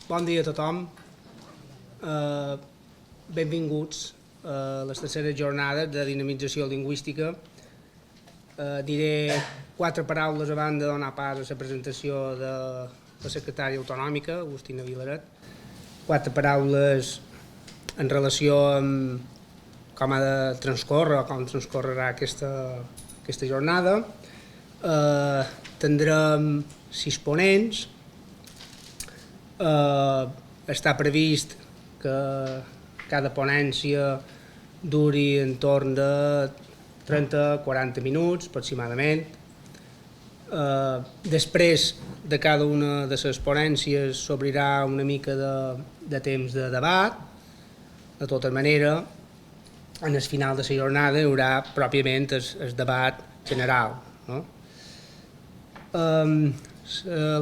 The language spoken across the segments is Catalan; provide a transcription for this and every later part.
Bon dia a tothom. Benvinguts a les terceres jornades de dinamització lingüística. Diré 4 paraules abans de donar pas a la presentació de la secretària autonòmica, Agustina Vilaret. 4 paraules en relació amb com ha de transcórrer o com transcorrerà aquesta jornada. Tindrem 6 ponents. Està previst que cada ponència duri entorn de 30-40 minuts aproximadament. Després de cada una de les ponències s'obrirà una mica de temps de debat. De tota manera, en el final de la jornada hi haurà pròpiament el debat general, no?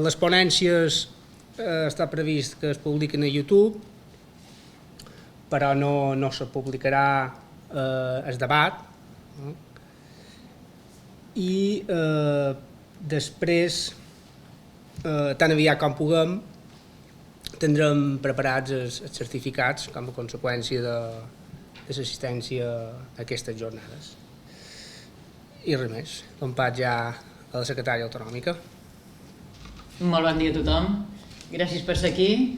Les ponències està previst que es publiquen a YouTube, però no se publicarà el debat, no? I després, tan aviat com puguem, tindrem preparats els certificats com a conseqüència de l'assistència a aquestes jornades. I res més, dono pas ja a la secretària autonòmica. Molt bon dia a tothom. Gràcies per ser aquí,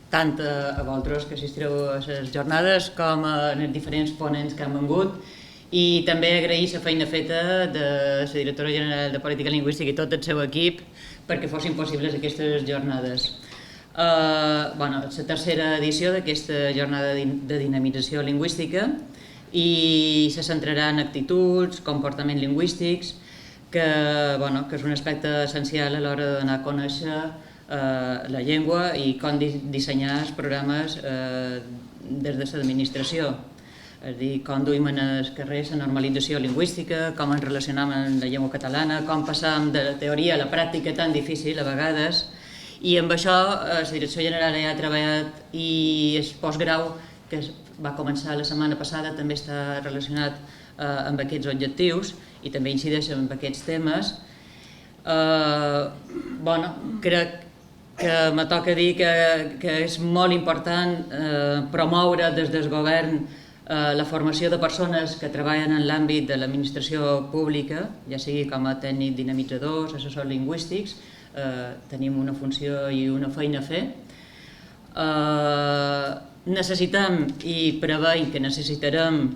tant a vosaltres que assistireu a les jornades com als diferents ponents que han vingut, i també agrair la feina feta de la directora general de Política Lingüística i tot el seu equip perquè fossin possibles aquestes jornades. És la tercera edició d'aquesta jornada de dinamització lingüística i se centrarà en actituds, comportaments lingüístics, que és un aspecte essencial a l'hora de donar a conèixer la llengua i com dissenyar els programes des de l'administració. És a dir, com duim en els carrers la normalització lingüística, com ens relacionem amb la llengua catalana, com passam de la teoria a la pràctica tan difícil a vegades. I amb això la Direcció General ja ha treballat i el postgrau, que va començar la setmana passada, també està relacionat amb aquests objectius i també incideix en aquests temes. Crec que me toca dir que és molt important promoure des del govern la formació de persones que treballen en l'àmbit de l'administració pública, ja sigui com a tècnic dinamitzadors, assessors lingüístics. Tenim una funció i una feina a fer. Necessitem i preveiem que necessitarem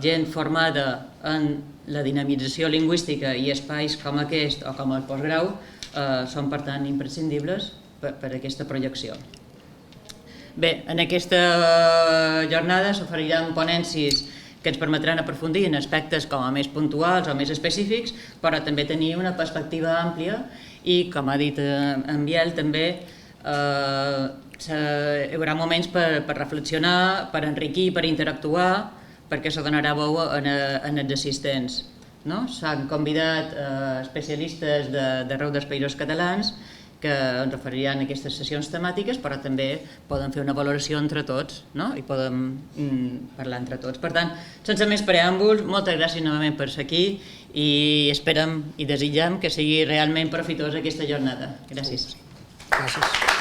gent formada en la dinamització lingüística i espais com aquest o com el postgrau són, per tant, imprescindibles per a aquesta projecció. Bé, en aquesta jornada s'oferiran ponències que ens permetran aprofundir en aspectes com a més puntuals o més específics, però també tenir una perspectiva àmplia i, com ha dit en Biel, també hi haurà moments per reflexionar, per enriquir, per interactuar, perquè se donarà veu en els assistents. S'han convidat especialistes d'arreu dels països catalans que ens referiran a aquestes sessions temàtiques, però també poden fer una valoració entre tots i poden parlar entre tots. Per tant, sense més preàmbuls, moltes gràcies novament per ser aquí i esperem i desitgem que sigui realment profitosa aquesta jornada. Gràcies. Gràcies.